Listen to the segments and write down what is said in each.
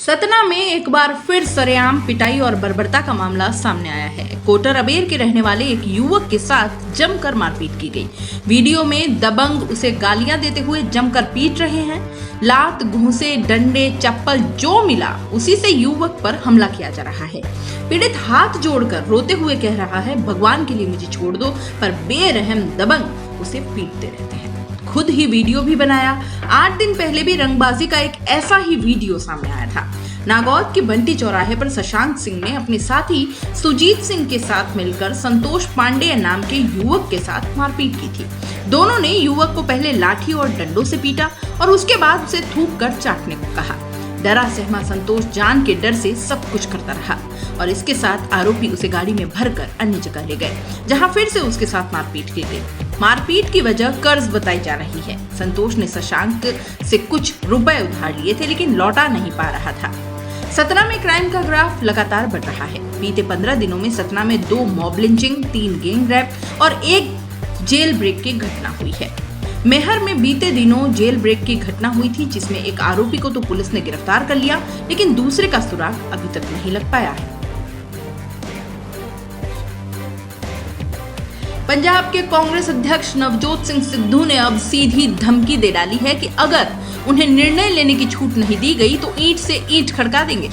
सतना में एक बार फिर सरेआम पिटाई और बर्बरता का मामला सामने आया है। कोटर अबेर के रहने वाले एक युवक के साथ जमकर मारपीट की गई। वीडियो में दबंग उसे गालियां देते हुए जमकर पीट रहे हैं। लात, घूंसे, डंडे, चप्पल जो मिला उसी से युवक पर हमला किया जा रहा है। पीड़ित हाथ जोड़कर रोते हुए कह रहा है, भगवान के लिए मुझे छोड़ दो, पर बेरहम दबंग उसे पीटते रहते हैं। खुद ही वीडियो भी बनाया। 8 दिन पहले भी रंगबाजी का एक ऐसा ही वीडियो सामने आया था। नागौद के बंटी चौराहे पर शशांक सिंह ने अपने साथी सुजीत सिंह के साथ मिलकर संतोष पांडे नाम के युवक के साथ मारपीट की थी। दोनों ने युवक को पहले लाठी और डंडों से पीटा और उसके बाद उसे थूक कर चाटने को कहा। डरा सहमा संतोष जान के डर से सब कुछ करता रहा और इसके साथ आरोपी उसे गाड़ी में भरकर अन्य जगह ले गए, जहां फिर से उसके साथ मारपीट की गई। मारपीट की वजह कर्ज बताई जा रही है। संतोष ने शशांक से कुछ रुपए उधार लिए थे, लेकिन लौटा नहीं पा रहा था। सतना में क्राइम का ग्राफ लगातार बढ़ रहा है। बीते 15 दिनों में सतना में 2 मॉब लिंचिंग, 3 गैंग रेप और 1 जेल ब्रेक की घटना हुई है। मेहर में बीते दिनों जेल ब्रेक की घटना हुई थी, जिसमें एक आरोपी को तो पुलिस ने गिरफ्तार कर लिया, लेकिन दूसरे का सुराग अभी तक नहीं लग पाया है। पंजाब के कांग्रेस अध्यक्ष नवजोत सिंह सिद्धू ने अब सीधी धमकी दे डाली है कि अगर उन्हें निर्णय लेने की छूट नहीं दी गई तो ईंट से ईंट खड़का देंगे।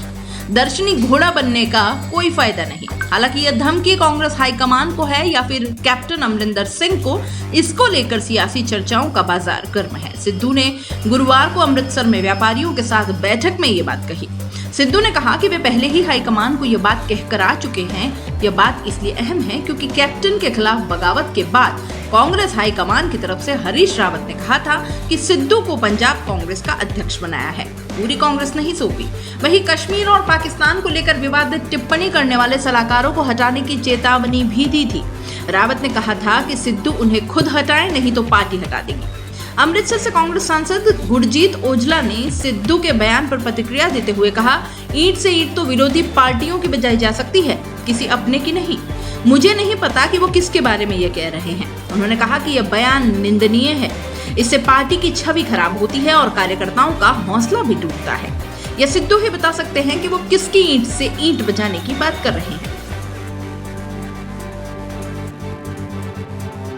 दर्शनी घोड़ा बनने का कोई फायदा नहीं। हालांकि यह धमकी कांग्रेस हाईकमान को है या फिर कैप्टन अमरिंदर सिंह को, इसको लेकर सियासी चर्चाओं का बाजार गर्म है। सिद्धू ने गुरुवार को अमृतसर में व्यापारियों के साथ बैठक में ये बात कही। सिद्धू ने कहा कि वे पहले ही हाईकमान को यह बात कहकर आ चुके हैं। यह बात इसलिए अहम है क्योंकि कैप्टन के खिलाफ बगावत के बाद कांग्रेस हाईकमान की तरफ से हरीश रावत ने कहा था कि सिद्धू को पंजाब कांग्रेस का अध्यक्ष बनाया है, पूरी कांग्रेस नहीं सौंपी। वहीं कश्मीर और पाकिस्तान को लेकर विवादित टिप्पणी करने वाले सलाहकारों को हटाने की चेतावनी भी दी थी। रावत ने कहा था कि सिद्धू उन्हें खुद हटाए, नहीं तो पार्टी हटा देगी। अमृतसर से कांग्रेस सांसद गुरजीत ओजला ने सिद्धू के बयान पर प्रतिक्रिया देते हुए कहा, ईंट से ईंट तो विरोधी पार्टियों की बजाई जा सकती है, किसी अपने की नहीं। मुझे नहीं पता कि वो किसके बारे में ये कह रहे हैं। उन्होंने कहा कि यह बयान निंदनीय है, इससे पार्टी की छवि खराब होती है और कार्यकर्ताओं का हौसला भी टूटता है। यह सिद्धू ही बता सकते हैं कि वो किसकी ईंट से ईंट बजाने की बात कर रहे हैं।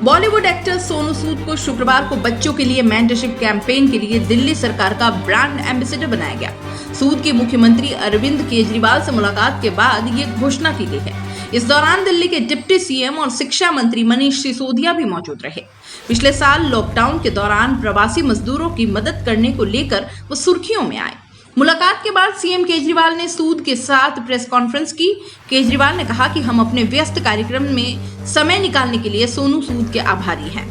बॉलीवुड एक्टर सोनू सूद को शुक्रवार को बच्चों के लिए मेंटरशिप कैंपेन के लिए दिल्ली सरकार का ब्रांड एम्बेसडर बनाया गया। सूद की मुख्यमंत्री अरविंद केजरीवाल से मुलाकात के बाद ये घोषणा की गई है। इस दौरान दिल्ली के डिप्टी सीएम और शिक्षा मंत्री मनीष सिसोदिया भी मौजूद रहे। पिछले साल लॉकडाउन के दौरान प्रवासी मजदूरों की मदद करने को लेकर वो सुर्खियों में आए। मुलाकात के बाद सीएम केजरीवाल ने सूद के साथ प्रेस कॉन्फ्रेंस की। केजरीवाल ने कहा कि हम अपने व्यस्त कार्यक्रम में समय निकालने के लिए सोनू सूद के आभारी हैं।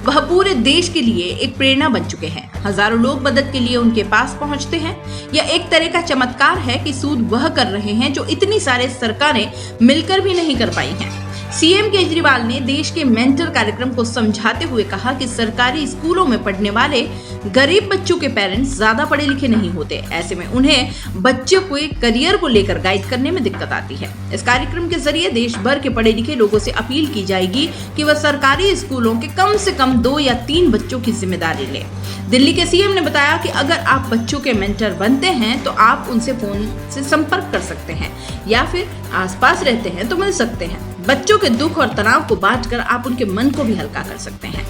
वह पूरे देश के लिए एक प्रेरणा बन चुके हैं। हजारों लोग मदद के लिए उनके पास पहुंचते हैं। यह एक तरह का चमत्कार है कि सूद वह कर रहे हैं जो इतनी सारे सरकारें मिलकर भी नहीं कर पाई हैं। सीएम केजरीवाल ने देश के मेंटर कार्यक्रम को समझाते हुए कहा कि सरकारी स्कूलों में पढ़ने वाले गरीब बच्चों के पेरेंट्स ज्यादा पढ़े लिखे नहीं होते। ऐसे में उन्हें बच्चों के करियर को लेकर गाइड करने में दिक्कत आती है। इस कार्यक्रम के जरिए देश भर के पढ़े लिखे लोगों से अपील की जाएगी कि वह सरकारी स्कूलों के कम से कम 2 या 3 बच्चों की जिम्मेदारी लें। दिल्ली के सीएम ने बताया कि अगर आप बच्चों के मेंटर बनते हैं तो आप उनसे फोन से संपर्क कर सकते हैं या फिर आसपास रहते हैं तो मिल सकते हैं। बच्चों के दुख और तनाव को बांटकर आप उनके मन को भी हल्का कर सकते हैं।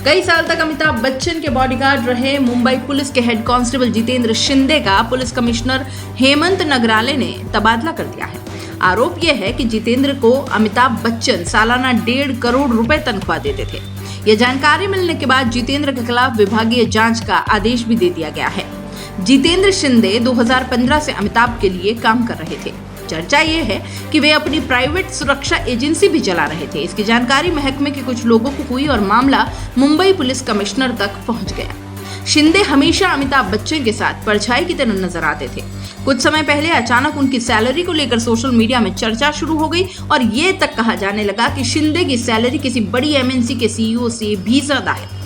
कई साल तक अमिताभ बच्चन के बॉडीगार्ड रहे मुंबई पुलिस के हेड कांस्टेबल जितेंद्र शिंदे का पुलिस कमिश्नर हेमंत नगराले ने तबादला कर दिया है। आरोप यह है कि जितेंद्र को अमिताभ बच्चन सालाना 1.5 करोड़ रुपए तनख्वाह देते थे। यह जानकारी मिलने के बाद जितेंद्र के खिलाफ विभागीय जांच का आदेश भी दे दिया गया है। जितेंद्र शिंदे 2015 से अमिताभ के लिए काम कर रहे थे। चर्चा ये है कि वे अपनी प्राइवेट सुरक्षा एजेंसी भी चला रहे थे। इसकी जानकारी महकमे के कुछ लोगों को हुई और मामला मुंबई पुलिस कमिश्नर तक पहुंच गया। शिंदे हमेशा अमिताभ बच्चन के साथ परछाई की तरह नजर आते थे। कुछ समय पहले अचानक उनकी सैलरी को लेकर सोशल मीडिया में चर्चा शुरू हो गई और ये तक कहा जाने लगा कि शिंदे की सैलरी किसी बड़ी एमएनसी के सीईओ से भी ज्यादा है।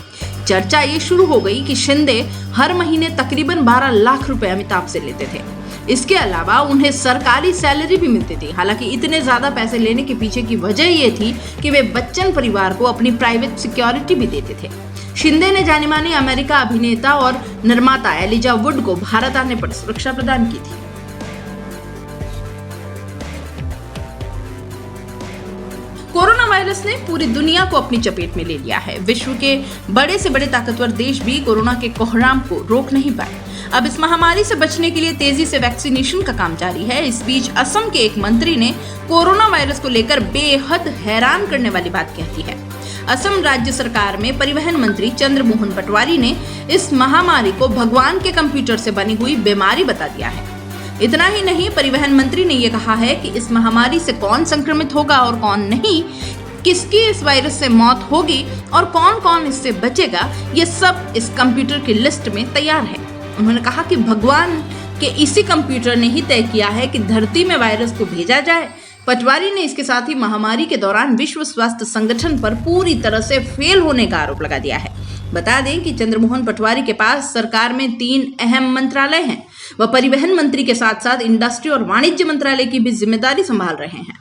चर्चा ये शुरू हो गई कि शिंदे हर महीने तकरीबन 12 लाख रुपए अमिताभ से लेते थे। इसके अलावा उन्हें सरकारी सैलरी भी मिलती थी। हालांकि इतने ज्यादा पैसे लेने के पीछे की वजह ये थी कि वे बच्चन परिवार को अपनी प्राइवेट सिक्योरिटी भी देते थे। शिंदे ने जानी मानी अमेरिका अभिनेता और निर्माता एलिजा वुड को भारत आने पर सुरक्षा प्रदान की थी। कोरोना वायरस ने पूरी दुनिया को अपनी चपेट में ले लिया है। विश्व के बड़े से बड़े ताकतवर देश भी कोरोना के कोहराम को रोक नहीं पाए। अब इस महामारी से बचने के लिए तेजी से वैक्सीनेशन का काम जारी है। इस बीच असम के एक मंत्री ने कोरोना वायरस को लेकर बेहद हैरान करने वाली बात कह दी है। असम राज्य सरकार में परिवहन मंत्री चंद्र मोहन पटवारी ने इस महामारी को भगवान के कंप्यूटर से बनी हुई बीमारी बता दिया है। इतना ही नहीं, परिवहन मंत्री ने यह कहा है कि इस महामारी से कौन संक्रमित होगा और कौन नहीं, किसकी इस वायरस से मौत होगी और कौन कौन इससे बचेगा, ये सब इस कंप्यूटर की लिस्ट में तैयार है। उन्होंने कहा कि भगवान के इसी कंप्यूटर ने ही तय किया है कि धरती में वायरस को भेजा जाए। पटवारी ने इसके साथ ही महामारी के दौरान विश्व स्वास्थ्य संगठन पर पूरी तरह से फेल होने का आरोप लगा दिया है। बता दें कि चंद्रमोहन पटवारी के पास सरकार में 3 अहम मंत्रालय हैं। वह परिवहन मंत्री के साथ साथ इंडस्ट्री और वाणिज्य मंत्रालय की भी जिम्मेदारी संभाल रहे हैं।